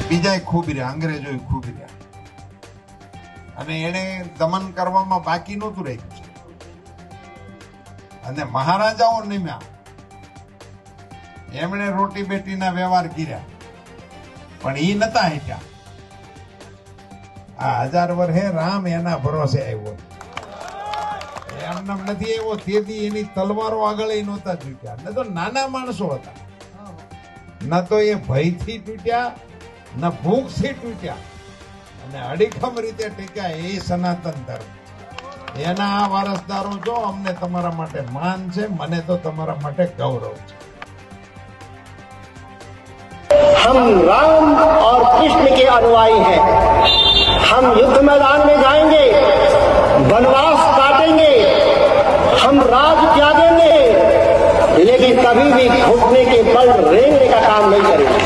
બીજાય ખૂબ રહ્યા, અંગ્રેજોએ ખૂબ રહ્યા, અને એને દમન કરવામાં બાકી નહોતું રાખ્યું છે. અને મહારાજાઓ નિમ્યા, એમણે રોટી બેટીના વ્યવહાર કર્યા, પણ ઈ નતા હેઠ્યા. આ 1000 વર્ષે રામ એના ભરોસે આવ્યો, એમને નથી આવ્યો. તેથી એની તલવારો આગળ નહોતા તૂટ્યા, ન તો નાના માણસો હતા, ન તો એ ભયથી તૂટ્યા, ન ભૂખથી તૂટ્યા, અને અડીખમ રીતે ટેક્યા. એ સનાતન ધર્મ, એના આ વારસદારો છો. અમને તમારા માટે માન છે, મને તો તમારા માટે ગૌરવ છે. हम राम और कृष्ण के अनुयायी हैं। हम युद्ध मैदान में जाएंगे, वनवास काटेंगे, हम राज त्यागेंगे, लेकिन कभी भी घुटने के बल रेंगने का काम नहीं करेंगे.